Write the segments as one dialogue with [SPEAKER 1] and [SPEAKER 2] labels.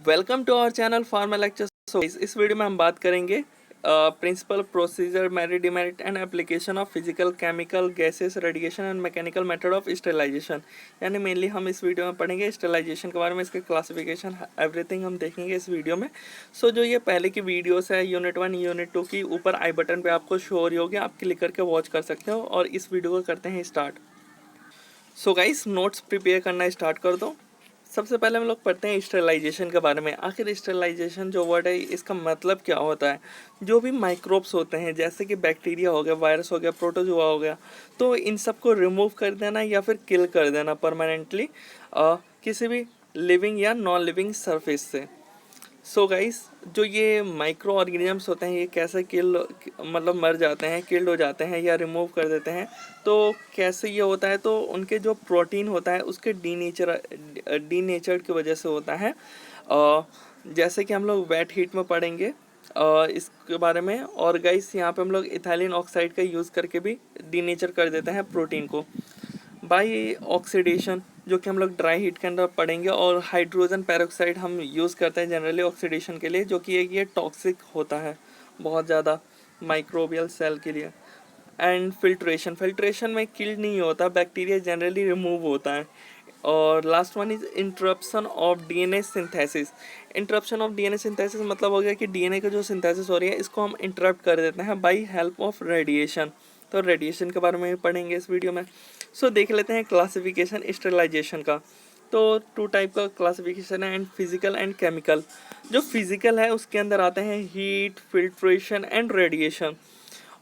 [SPEAKER 1] Welcome to our channel pharma lecture. So इस video में हम बात करेंगे principle, procedure, merit, demerit and application of physical, chemical, gases, radiation and mechanical method of sterilization. यानी mainly हम इस video में पढ़ेंगे स्टेरिलाइजेशन के बारे में, इसके क्लासिफिकेशन, एवरीथिंग हम देखेंगे इस वीडियो में। सो जो ये पहले की वीडियोस है यूनिट 1 यूनिट 2 की, ऊपर आई बटन पे आपको शो हो रही होगी, आप क्लिक करके वॉच कर सकते हो। और इस वीडियो को करते हैं start. So guys, notes prepare करना स्टार्ट कर दो। सबसे पहले हम लोग पढ़ते हैं स्टेरिलाइजेशन के बारे में। आखिर स्टेरिलाइजेशन जो वर्ड है, इसका मतलब क्या होता है। जो भी माइक्रोब्स होते हैं, जैसे कि बैक्टीरिया हो गया, वायरस हो गया, प्रोटोजोआ हो गया, तो इन सबको रिमूव कर देना या फिर किल कर देना परमानेंटली किसी भी लिविंग या नॉन लिविंग सरफेस से। सो गाइस, जो ये माइक्रो ऑर्गेनिजम्स होते हैं, ये कैसे किल मतलब मर जाते हैं, किल्ड हो जाते हैं या रिमूव कर देते हैं। तो कैसे ये होता है, तो उनके जो प्रोटीन होता है उसके डीनेचर्ड की वजह से होता है। जैसे कि हम लोग वेट हीट में पढ़ेंगे इसके बारे में। और गाइस, यहाँ पे हम लोग इथाइलिन ऑक्साइड का यूज़ करके भी डीनेचर कर देते हैं प्रोटीन को बाई ऑक्सीडेशन, जो कि हम लोग ड्राई हीट के अंदर पढ़ेंगे। और हाइड्रोजन पेरोक्साइड हम यूज़ करते हैं जनरली ऑक्सीडेशन के लिए, जो कि एक ये टॉक्सिक होता है बहुत ज़्यादा माइक्रोबियल सेल के लिए। एंड फिल्ट्रेशन, फिल्ट्रेशन में किल नहीं होता, बैक्टीरिया जनरली रिमूव होता है। और last one is interruption of DNA synthesis. Interruption of DNA synthesis मतलब हो गया कि डीएनए का जो सिंथेसिस हो रही है, इसको हम इंटरप्ट कर देते हैं बाई हेल्प ऑफ रेडिएशन। तो रेडिएशन के बारे में भी पढ़ेंगे इस वीडियो में। सो देख लेते हैं क्लासिफिकेशन स्टेरिलाइजेशन का। तो टू टाइप का क्लासिफिकेशन है, एंड फिजिकल एंड केमिकल। जो फिजिकल है उसके अंदर आते हैं हीट, फिल्ट्रेशन एंड रेडिएशन।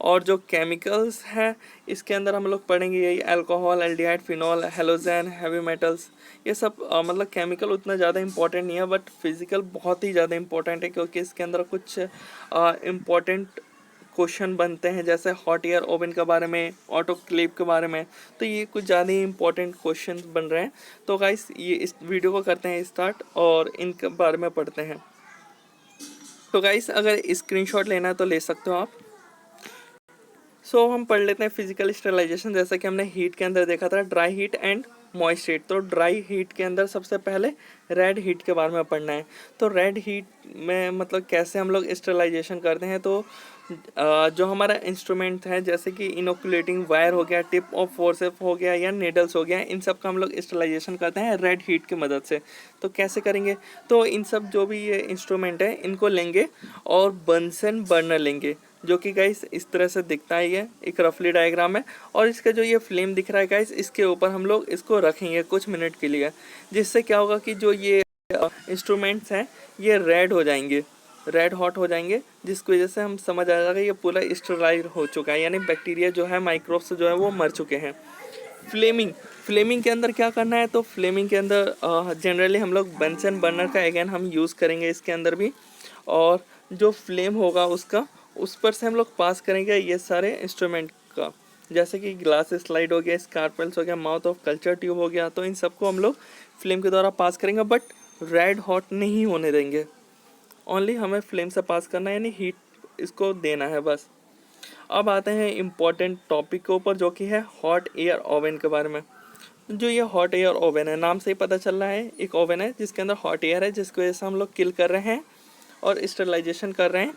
[SPEAKER 1] और जो केमिकल्स हैं, इसके अंदर हम लोग पढ़ेंगे यही alcohol, aldehyde, phenol, halogen, heavy metals. ये सब मतलब केमिकल उतना ज़्यादा इंपॉर्टेंट नहीं है, बट फिजिकल बहुत ही ज़्यादा इंपॉर्टेंट है, क्योंकि इसके अंदर कुछ इम्पॉर्टेंट क्वेश्चन बनते हैं, जैसे हॉट एयर ओवन के बारे में, ऑटोक्लेव के बारे में। तो ये कुछ ज़्यादा ही इंपॉर्टेंट क्वेश्चन बन रहे हैं। तो गाइस, ये इस वीडियो को करते हैं स्टार्ट और इनके बारे में पढ़ते हैं। तो गाइस, अगर स्क्रीनशॉट लेना है तो ले सकते हो आप। सो हम पढ़ लेते हैं फिजिकल स्टेरिलाइजेशन। जैसा कि हमने हीट के अंदर देखा था, dry heat and moist heat. तो ड्राई हीट के अंदर सबसे पहले रेड हीट के बारे में पढ़ना है। तो रेड हीट में मतलब कैसे हम लोग स्टेरिलाइजेशन करते हैं, तो जो हमारा इंस्ट्रूमेंट है, जैसे कि इनोकुलेटिंग वायर हो गया, टिप ऑफ फोर्सेप हो गया या नेडल्स हो गया, इन सब का हम लोग स्टेरिलाइजेशन करते हैं रेड हीट की मदद से। तो कैसे करेंगे, तो इन सब जो भी ये इंस्ट्रूमेंट है, इनको लेंगे और बंसन बर्नर लेंगे, जो कि गाइस इस तरह से दिखता है। ये एक रफली डायग्राम है। और इसका जो ये फ्लेम दिख रहा है गाइस, इसके ऊपर हम लोग इसको रखेंगे कुछ मिनट के लिए, जिससे क्या होगा कि जो ये इंस्ट्रूमेंट्स हैं, ये रेड हो जाएंगे, रेड हॉट हो जाएंगे, जिसकी वजह से हम समझ आ जाएगा ये पूरा स्टेराइल हो चुका है, यानी बैक्टीरिया जो है, माइक्रोब्स जो है वो मर चुके हैं। फ्लेमिंग, फ्लेमिंग के अंदर क्या करना है, तो फ्लेमिंग के अंदर जनरली हम लोग बंसन बर्नर का अगेन हम यूज़ करेंगे इसके अंदर भी। और जो फ्लेम होगा उसका, उस पर से हम लोग पास करेंगे ये सारे इंस्ट्रूमेंट का, जैसे कि ग्लास स्लाइड हो गया, स्कारपेल्स हो गया, माउथ ऑफ कल्चर ट्यूब हो गया। तो इन सबको हम लोग फ्लेम के द्वारा पास करेंगे, बट रेड हॉट नहीं होने देंगे। ओनली हमें फ्लेम से पास करना है, यानी हीट इसको देना है बस। अब आते हैं इम्पोर्टेंट टॉपिक के ऊपर, जो कि है हॉट एयर ओवन के बारे में। जो ये हॉट एयर ओवन है, नाम से ही पता चल रहा है, एक ओवन है जिसके अंदर हॉट एयर है, जिसकी वजह से हम लोग किल कर रहे हैं और स्टेरिलाइजेशन कर रहे हैं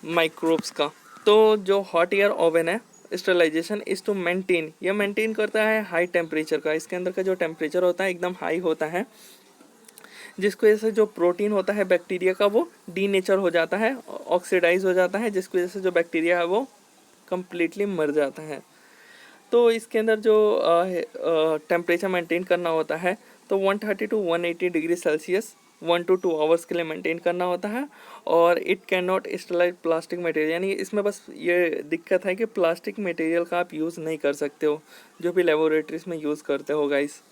[SPEAKER 1] माइक्रोब्स का। तो जो हॉट एयर ओवन है, स्टेरिलाइजेशन इज टू मेंटेन, यह मेंटेन करता है हाई टेम्परेचर का। इसके अंदर का जो टेम्परेचर होता है एकदम हाई होता है, जिसकी वजह से जो प्रोटीन होता है बैक्टीरिया का, वो डीनेचर हो जाता है, ऑक्सीडाइज हो जाता है, जिसकी वजह से जो बैक्टीरिया है वो कम्प्लीटली मर जाता है। तो इसके अंदर जो टेम्परेचर मेंटेन करना होता है, तो 130 to 180 degree Celsius 1 to 2 hours के लिए मेंटेन करना होता है। और it can not sterilize plastic material, यानी इसमें बस ये दिक्कत है कि प्लास्टिक मटेरियल का आप यूज़ नहीं कर सकते हो, जो भी लेबोरेटरीज में यूज़ करते हो गाइस।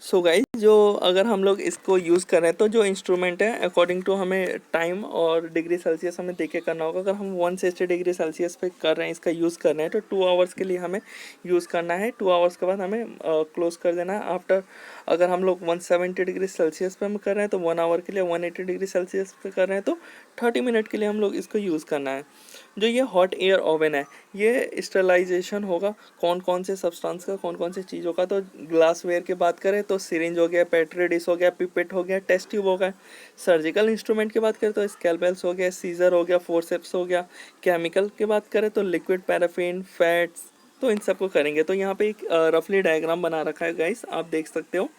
[SPEAKER 1] सो गाइस, जो अगर हम लोग इसको यूज़ करें, तो जो इंस्ट्रूमेंट है अकॉर्डिंग टू हमें टाइम और डिग्री सेल्सियस हमें देख के करना होगा। अगर हम 160 डिग्री सेल्सियस पे कर रहे हैं, इसका यूज़ कर रहे हैं, तो 2 आवर्स के लिए हमें यूज़ करना है। 2 आवर्स के बाद हमें क्लोज कर देना है। आफ्टर अगर हम लोग 170 डिग्री सेल्सियस पे हम कर रहे हैं तो 1 आवर के लिए, 180 डिग्री सेल्सियस पे कर रहे हैं तो 30 मिनट के लिए हम लोग इसको यूज़ करना है। जो ये हॉट एयर ओवन है, ये स्टरलाइजेशन होगा कौन कौन से सब्सटेंस का, कौन कौन से चीज़ों का। तो ग्लासवेयर की बात करें तो सिरिंज हो गया, पेट्री डिश हो गया, पिपेट हो गया, टेस्ट ट्यूब हो गया। सर्जिकल इंस्ट्रूमेंट की बात करें तो स्कैलपेल्स हो गया, सीजर हो गया, फोर्सेप्स हो गया। केमिकल की बात करें तो लिक्विड पैराफिन, फैट्स, तो इन सबको करेंगे। तो यहाँ पे एक रफली डायग्राम बना रखा है गाइस, आप देख सकते हो।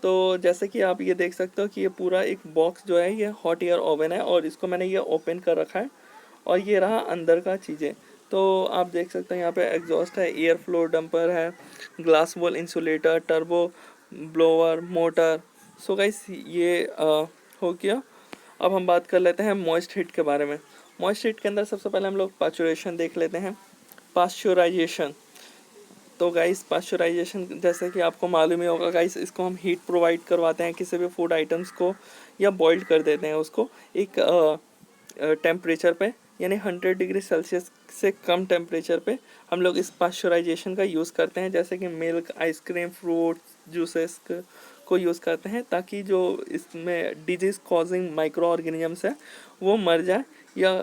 [SPEAKER 1] तो जैसे कि आप ये देख सकते हो कि ये पूरा एक बॉक्स जो है ये हॉट एयर ओवन है और इसको मैंने ये ओपन कर रखा है और ये रहा अंदर का चीज़ें। तो आप देख सकते हैं यहाँ पे एग्जॉस्ट है, एयर फ्लो डंपर है, glass wall insulator, turbo blower, motor. So guys ये हो गया। अब हम बात कर लेते हैं मॉइस्ट हीट के बारे में। मॉइस्ट हीट के अंदर सबसे पहले हम लोग पास्चुरेशन देख लेते हैं। पास्चुराइजेशन, तो गाइस पास्चुराइजेशन जैसे कि आपको मालूम ही होगा गाइस, इसको हम हीट प्रोवाइड करवाते हैं किसी भी फूड आइटम्स को, या बॉइल्ड कर देते हैं उसको एक टेम्परेचर पे, यानी 100 डिग्री सेल्सियस से कम टेम्परेचर पे हम लोग इस पास्चुराइजेशन का यूज़ करते हैं। जैसे कि मिल्क, आइसक्रीम, फ्रूट जूसेस को यूज़ करते हैं ताकि जो इसमें डिजीज़ कॉजिंग माइक्रो ऑर्गेनिजम्स है वो मर जाए या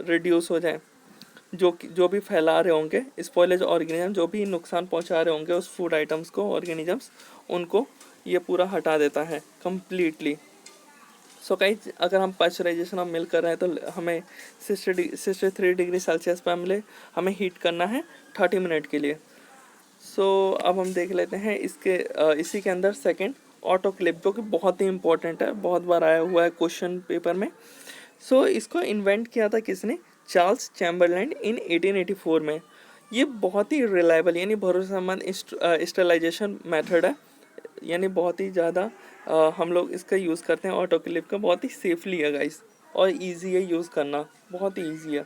[SPEAKER 1] रिड्यूस हो जाए। जो भी फैला रहे होंगे स्पॉइलेज ऑर्गेनिज्म, जो भी नुकसान पहुंचा रहे होंगे उस फूड आइटम्स को, ऑर्गेनिजम्स, उनको ये पूरा हटा देता है कम्प्लीटली। सो गाइस अगर हम पास्चराइजेशन ऑफ मिल्क कर रहे हैं तो हमें 63 डिग्री सेल्सियस पे हमें हीट करना है 30 मिनट के लिए। सो अब हम देख लेते हैं इसी के अंदर सेकंड ऑटोक्लेव, जो कि बहुत ही इंपॉर्टेंट है, बहुत बार आया हुआ है क्वेश्चन पेपर में। सो इसको इन्वेंट किया था किसने? चार्ल्स चैम्बरलैंड इन 1884 में। ये बहुत ही रिलायबल यानी भरोसेमंद स्टरलाइजेशन मेथड है, यानी बहुत ही ज़्यादा हम लोग इसका यूज़ करते हैं ऑटोक्लेव का। बहुत ही सेफली है गाइस और इजी है यूज़ करना, बहुत ही इजी है।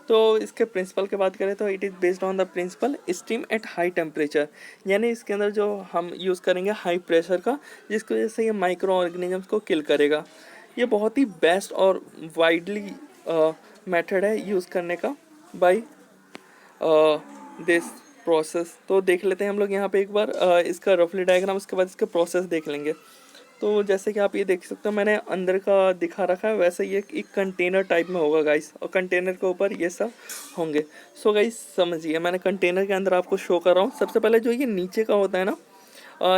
[SPEAKER 1] तो इसके प्रिंसिपल की बात करें तो it is based on the principle steam at high temperature, यानी इसके अंदर जो हम यूज़ करेंगे हाई प्रेशर का, जिसकी वजह से ये माइक्रो ऑर्गेनिजम्स को किल करेगा। ये बहुत ही बेस्ट और वाइडली मेथड है यूज़ करने का बाय दिस प्रोसेस। तो देख लेते हैं हम लोग यहाँ पे एक बार इसका रफली डायग्राम, उसके बाद इसका प्रोसेस देख लेंगे। तो जैसे कि आप ये देख सकते हो मैंने अंदर का दिखा रखा है, वैसे ये एक कंटेनर टाइप में होगा गाइस, और कंटेनर के ऊपर ये सब होंगे। सो गाइस समझिए, मैंने कंटेनर के अंदर आपको शो कर रहा हूँ। सबसे पहले जो ये नीचे का होता है ना,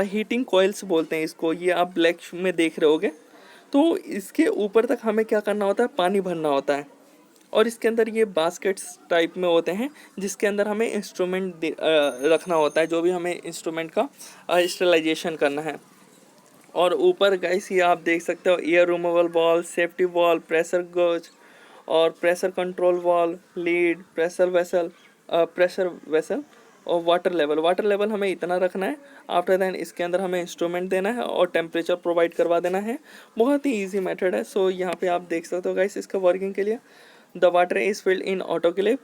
[SPEAKER 1] हीटिंग कॉइल्स बोलते हैं इसको, ये आप ब्लैक में देख रहे होगे। तो इसके ऊपर तक हमें क्या करना होता है? पानी भरना होता है। और इसके अंदर ये बास्केट्स टाइप में होते हैं जिसके अंदर हमें इंस्ट्रूमेंट रखना होता है, जो भी हमें इंस्ट्रूमेंट का स्टरलाइजेशन करना है। और ऊपर गाइस ये आप देख सकते हो air removal valve, safety valve, pressure gauge और pressure control valve, lid, pressure vessel और वाटर लेवल हमें इतना रखना है। आफ्टर दैन इसके अंदर हमें इंस्ट्रूमेंट देना है और टेम्परेचर प्रोवाइड करवा देना है। बहुत ही इजी मेथड है। सो यहाँ पे आप देख सकते हो गाइस इसका वर्किंग के लिए the water is filled in autoclave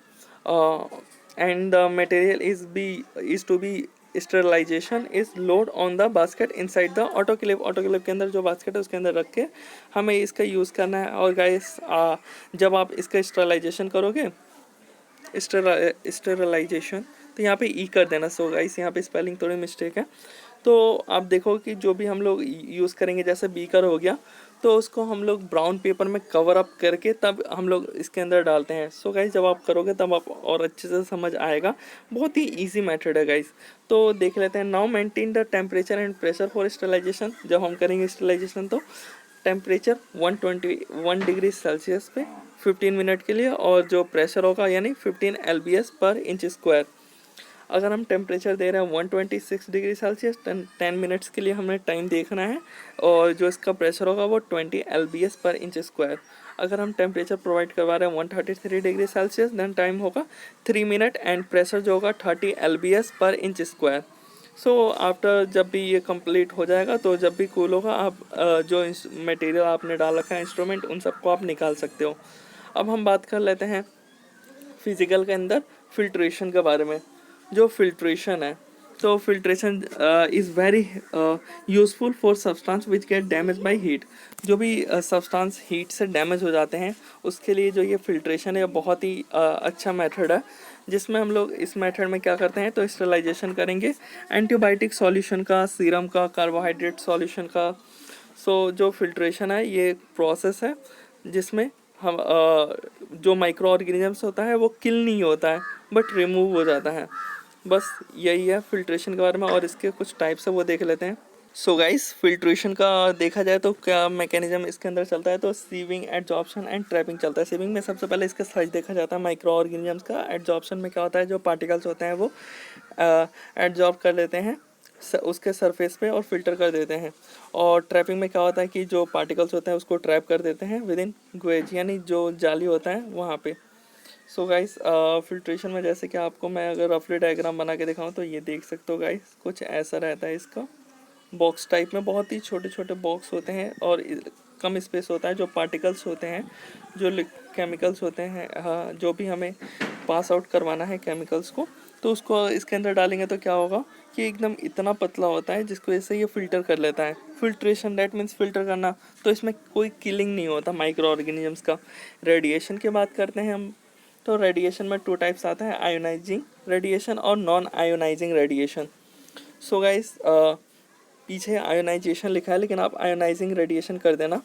[SPEAKER 1] and the material is to be sterilization is load on the basket inside the autoclave. Autoclave के अंदर जो बास्केट है उसके अंदर रख के हमें इसका यूज़ करना है। और गाइस जब आप इसका स्टरलाइजेशन करोगे, स्टरलाइजेशन, तो यहाँ पे ई कर देना। सो गाइस यहाँ पे स्पेलिंग थोड़ी मिस्टेक है। तो आप देखो कि जो भी हम लोग यूज़ करेंगे, जैसे बीकर हो गया, तो उसको हम लोग ब्राउन पेपर में कवर अप करके तब हम लोग इसके अंदर डालते हैं। सो गाइस जब आप करोगे तब आप और अच्छे से समझ आएगा। बहुत ही इजी मेथड है गाइस। तो देख लेते हैं। Now maintain the temperature and pressure for sterilization. जब हम करेंगे स्टरलाइजेशन तो टेम्परेचर 121 डिग्री सेल्सियस पे 15 मिनट के लिए, और जो प्रेशर होगा यानी 15 LBS पर इंच स्क्वायर। अगर हम टेम्परेचर दे रहे हैं 126 डिग्री सेल्सियस, 10 मिनट्स के लिए हमें टाइम देखना है, और जो इसका प्रेशर होगा वो 20 LBS पर इंच स्क्वायर। अगर हम टेम्परेचर प्रोवाइड करवा रहे हैं 133 डिग्री सेल्सियस, देन टाइम होगा 3 मिनट एंड प्रेशर जो होगा 30 LBS पर इंच स्क्वायर। सो आफ्टर जब भी ये कंप्लीट हो जाएगा, तो जब भी कूल होगा, आप जो मटेरियल आपने डाल रखा है इंस्ट्रूमेंट, उन सबको आप निकाल सकते हो। अब हम बात कर लेते हैं फिजिकल के अंदर फिल्ट्रेशन के बारे में। जो फिल्ट्रेशन है, So filtration is very useful for substance which get damaged by heat. जो भी substance heat से damage हो जाते हैं उसके लिए जो ये filtration है बहुत ही अच्छा मेथड है, जिसमें हम लोग इस मेथड में क्या करते हैं तो स्टरलाइजेशन करेंगे एंटीबायोटिक सॉल्यूशन का, सीरम का, कार्बोहाइड्रेट सॉल्यूशन का। सो जो फिल्ट्रेशन है ये एक प्रोसेस है जिसमें हम जो माइक्रो ऑर्गेनिजम्स होता है वो किल नहीं होता है बट रिमूव हो जाता है। बस यही है फिल्ट्रेशन के बारे में, और इसके कुछ टाइप्स है वो देख लेते हैं। सो गाइस, फिल्ट्रेशन का देखा जाए तो क्या मैकेनिज्म इसके अंदर चलता है तो सीविंग, एडजॉर्प्शन एंड ट्रैपिंग चलता है। सीविंग में सबसे पहले इसका साइज देखा जाता है माइक्रो ऑर्गेनिजम्स का। एडजॉर्प्शन में क्या होता है जो पार्टिकल्स होते हैं वो एडजॉर्ब कर लेते हैं उसके सरफेस पे और फिल्टर कर देते हैं। और ट्रैपिंग में क्या होता है कि जो पार्टिकल्स होते हैं उसको ट्रैप कर देते हैं विद इन ग्वेज, यानी जो जाली होता है वहाँ पे। सो गाइस, फिल्ट्रेशन में जैसे कि आपको मैं अगर रफली डायग्राम बना के दिखाऊं तो ये देख सकते हो गाइस, कुछ ऐसा रहता है इसका। बॉक्स टाइप में बहुत ही छोटे छोटे बॉक्स होते हैं और कम स्पेस होता है। जो पार्टिकल्स होते हैं, जो केमिकल्स होते हैं, हाँ, जो भी हमें पास आउट करवाना है केमिकल्स को, तो उसको इसके अंदर डालेंगे तो क्या होगा कि एकदम इतना पतला होता है जिसकी वजह से ये फिल्टर कर लेता है। फिल्ट्रेशन दैट मीन्स फिल्टर करना, तो इसमें कोई किलिंग नहीं होता माइक्रो ऑर्गेनिजम्स का। रेडिएशन की बात करते हैं हम, तो रेडिएशन में 2 टाइप्स आता है, आयोनाइजिंग रेडिएशन और non ionizing radiation. So guys, पीछे आयोनाइजेशन लिखा है लेकिन आप आयोनाइजिंग रेडिएशन कर देना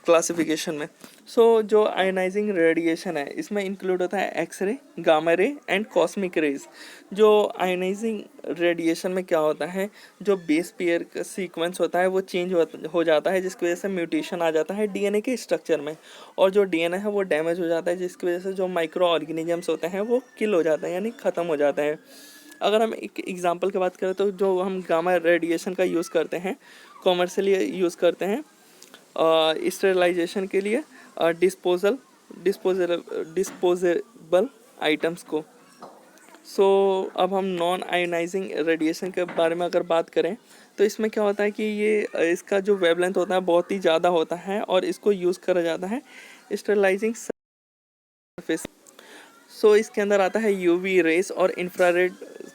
[SPEAKER 1] क्लासिफिकेशन में। सो जो आयोनाइजिंग रेडिएशन है इसमें इंक्लूड होता है X-ray, gamma ray and cosmic rays. जो आयोनाइजिंग रेडिएशन में क्या होता है, जो बेस पेयर का सीक्वेंस होता है वो चेंज हो जाता है जिसकी वजह से म्यूटेशन आ जाता है डीएनए के स्ट्रक्चर में, और जो डीएनए है वो डैमेज हो जाता है जिसकी वजह से जो माइक्रो ऑर्गेनिजम्स होते हैं वो किल हो जाते हैं, यानी ख़त्म हो जाते हैं। अगर हम एक एग्जांपल की बात करें तो जो हम गामा रेडिएशन का यूज़ करते हैं, कॉमर्शियली यूज़ करते हैं स्टेरिलाइजेशन के लिए डिस्पोजेबल आइटम्स को। सो अब हम नॉन आयोनाइजिंग रेडिएशन के बारे में अगर बात करें तो इसमें क्या होता है कि ये इसका जो वेवलेंथ होता है बहुत ही ज़्यादा होता है और इसको यूज़ करा जाता है स्टेरिलाइजिंग सरफेस। सो इसके अंदर आता है यूवी रेस और इंफ्रारेड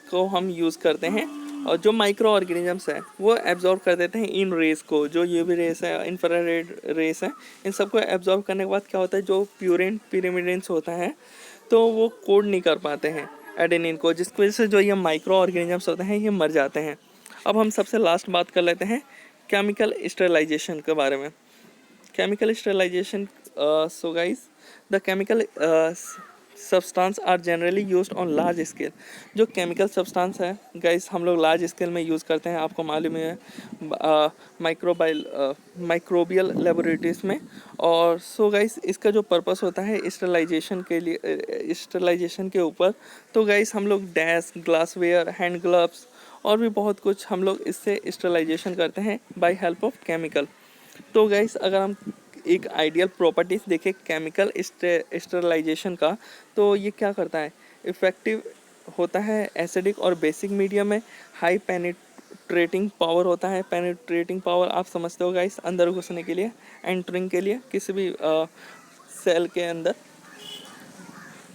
[SPEAKER 1] को हम यूज़ करते हैं, और जो माइक्रो ऑर्गेनिजम्स है वो एब्जॉर्ब कर देते हैं इन रेस को। जो यूवी रेस है, इंफ्रारेड रेस है, इन सबको एब्जॉर्ब करने के बाद क्या होता है जो प्यूरिन पिरिमिडिन्स होता है तो वो कोड नहीं कर पाते हैं एडेनिन को, जिसकी वजह से जो ये माइक्रो ऑर्गेनिजम्स होते हैं ये मर जाते हैं। अब हम सबसे लास्ट बात कर लेते हैं केमिकल स्टेरिलाइजेशन के बारे में। Chemical sterilization, so guys, the chemical substance are generally used on large scale. जो केमिकल सब्सटेंस है गाइस हम लोग लार्ज स्केल में यूज़ करते हैं, आपको मालूम है, माइक्रोबियल लेबोरेटरीज में। और सो गाइस इसका जो पर्पस होता है स्टरलाइजेशन के लिए, स्टरलाइजेशन के ऊपर, तो गाइस हम लोग डैश, ग्लासवेयर, हैंड ग्लव्स और भी बहुत कुछ हम लोग इससे स्टरलाइजेशन करते हैं बाय हेल्प ऑफ केमिकल। तो गाइस अगर हम एक आइडियल प्रॉपर्टीज देखें केमिकल स्टेरिलाइजेशन का, तो ये क्या करता है, इफ़ेक्टिव होता है एसिडिक और बेसिक मीडियम में। हाई पेनिट्रेटिंग पावर होता है। पेनिट्रेटिंग पावर आप समझते हो गाइस, अंदर घुसने के लिए, एंटरिंग के लिए किसी भी सेल के अंदर।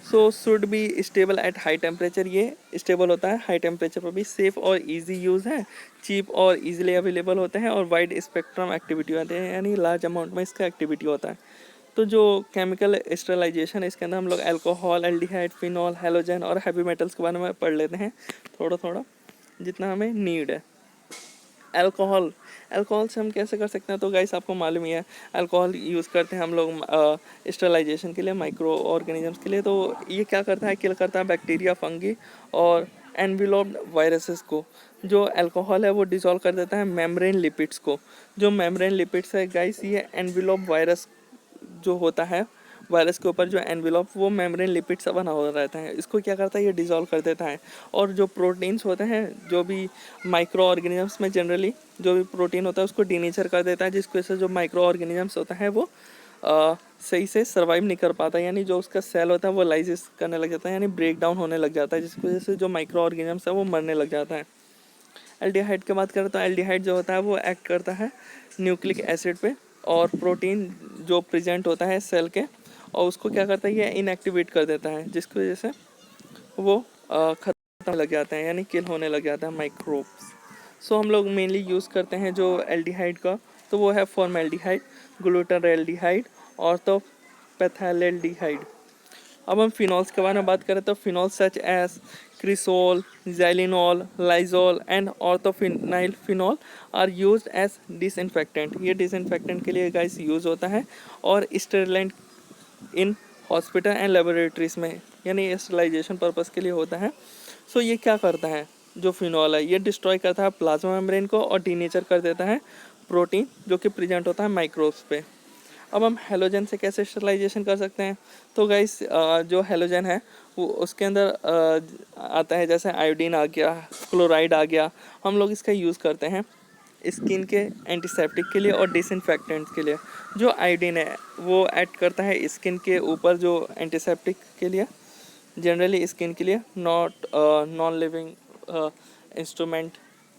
[SPEAKER 1] So should be stable at high temperature, ये स्टेबल होता है हाई टेम्परेचर पर भी। सेफ़ और इजी यूज़ है, चीप और इजीली अवेलेबल होते हैं, और वाइड स्पेक्ट्रम एक्टिविटी होते हैं, यानी लार्ज अमाउंट में इसका एक्टिविटी होता है। तो जो केमिकल स्टेरिलाइजेशन है इसके अंदर हम लोग अल्कोहल, एल्डिहाइड, फिनॉल, हैलोजन और हैवी मेटल्स के बारे में पढ़ लेते हैं थोड़ा थोड़ा जितना हमें नीड है। अल्कोहल, अल्कोहल से हम कैसे कर सकते हैं, तो गाइस आपको मालूम ही है अल्कोहल यूज़ करते हैं हम लोग स्टेरिलाइजेशन के लिए, माइक्रो ऑर्गेनिजम्स के लिए। तो ये क्या करता है, किल करता है बैक्टीरिया, फंगी और एनविलोप्ड वायरसेस को। जो अल्कोहल है वो डिसॉल्व कर देता है मेम्ब्रेन लिपिड्स को। जो मेम्ब्रेन लिपिड्स है गाइस, ये एनविलोप वायरस जो होता है, वायरस के ऊपर जो एनविलॉप, वो मेम्ब्रेन लिपिड से बना हुआ रहता है, इसको क्या करता है ये डिसॉल्व कर देता है। और जो प्रोटीन्स होते हैं, जो भी माइक्रो ऑर्गेनिजम्स में जनरली जो भी प्रोटीन होता है उसको डीनेचर कर देता है, जिसकी वजह से जो माइक्रो ऑर्गेनिजम्स होता है वो सही से सर्वाइव नहीं कर पाता, यानी जो उसका सेल होता है वो लाइसिस करने लग जाता है, यानी ब्रेक डाउन होने लग जाता है, जिसकी वजह से जो माइक्रो ऑर्गेनिजम्स है वो मरने लग जाता है। एल्डिहाइड की बात करें तो एल्डिहाइड जो होता है वो एक्ट करता है न्यूक्लिक एसिड पे, और प्रोटीन जो प्रेजेंट होता है सेल के, और उसको क्या करता है ये इनएक्टिवेट कर देता है, जिसकी वजह से वो खत्म लग जाते हैं, यानी किल होने लग जाता है माइक्रोब्स। सो हम लोग मेनली यूज़ करते हैं जो एल्डिहाइड का, तो वो है फॉर्मेल्डिहाइड, ग्लूटाराल्डिहाइड और तो पैथालेल्डिहाइड। अब हम फिनॉल्स के बारे में बात करें तो phenol such as cresol, xylenol, Lysol and orthophenyl phenol are used as disinfectant. ये डिसइंफेक्टेंट के लिए गाइस यूज़ होता है और sterilize in hospital and laboratories में, यानी स्टरलाइजेशन पर्पज़ के लिए होता है। सो ये क्या करता है, जो फिनॉल है ये डिस्ट्रॉय करता है प्लाज्मा मेम्ब्रेन को और डीनेचर कर देता है प्रोटीन जो कि प्रेजेंट होता है माइक्रोब्स पे। अब हम हेलोजन से कैसे स्टरलाइजेशन कर सकते हैं, तो गाइस जो हेलोजन है वो उसके अंदर आता है, जैसे आयोडीन आ गया, क्लोराइड आ गया। हम लोग इसका यूज़ करते हैं स्किन के एंटीसेप्टिक के लिए और डिसइंफेक्टेंट्स के लिए। जो आयोडीन है वो ऐड करता है स्किन के ऊपर जो एंटीसेप्टिक के लिए, जनरली स्किन के लिए, नॉट नॉन लिविंग इंस्ट्रूमेंट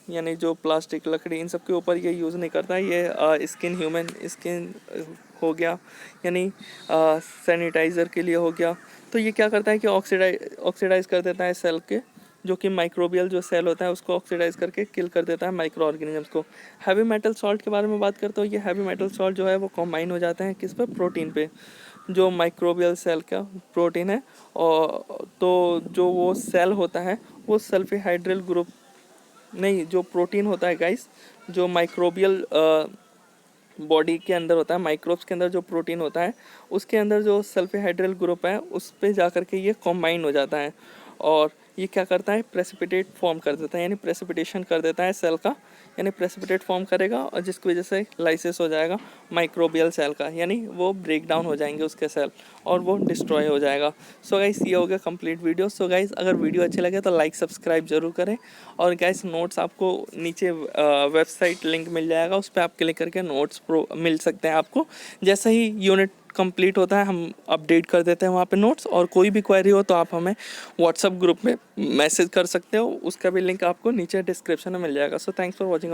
[SPEAKER 1] यानी जो प्लास्टिक, लकड़ी, इन सब के ऊपर ये यूज़ नहीं करता है। ये स्किन, ह्यूमन स्किन हो गया, यानी सैनिटाइज़र के लिए हो गया। तो ये क्या करता है कि ऑक्सीडाइज कर देता है सेल के, जो कि माइक्रोबियल जो सेल होता है उसको ऑक्सीडाइज करके किल कर देता है माइक्रो ऑर्गेनिजम्स को। हैवी मेटल सॉल्ट के बारे में बात करते हो, ये हैवी मेटल सॉल्ट जो है वो कॉम्बाइन हो जाते हैं किस पे, प्रोटीन पे, जो माइक्रोबियल सेल का प्रोटीन है। और तो जो वो सेल होता है वो सल्फेहाइड्रल ग्रुप नहीं, जो प्रोटीन होता है गाइस, जो माइक्रोबियल बॉडी के अंदर होता है, माइक्रोब्स के अंदर जो प्रोटीन होता है उसके अंदर जो सल्फेहाइड्रल ग्रुप है उस पे जा कर के ये कॉम्बाइन हो जाता है और ये क्या करता है, प्रेसिपिटेट फॉर्म कर देता है, यानी प्रेसिपिटेशन कर देता है सेल का, यानी प्रेसिपिटेट फॉर्म करेगा और जिसकी वजह से लाइसिस हो जाएगा माइक्रोबियल सेल का, यानी वो ब्रेक डाउन हो जाएंगे उसके सेल और वो डिस्ट्रॉय हो जाएगा। सो गाइस ये हो गया कंप्लीट वीडियो। सो गाइस अगर वीडियो अच्छे लगे तो लाइक सब्सक्राइब जरूर करें और गाइस नोट्स आपको नीचे वेबसाइट लिंक मिल जाएगा, उस पर आप क्लिक करके नोट्स प्रो मिल सकते हैं आपको। जैसे ही यूनिट कंप्लीट होता है हम अपडेट कर देते हैं वहाँ पे नोट्स, और कोई भी क्वेरी हो तो आप हमें व्हाट्सएप ग्रुप में मैसेज कर सकते हो, उसका भी लिंक आपको नीचे डिस्क्रिप्शन में मिल जाएगा। So thanks for watching.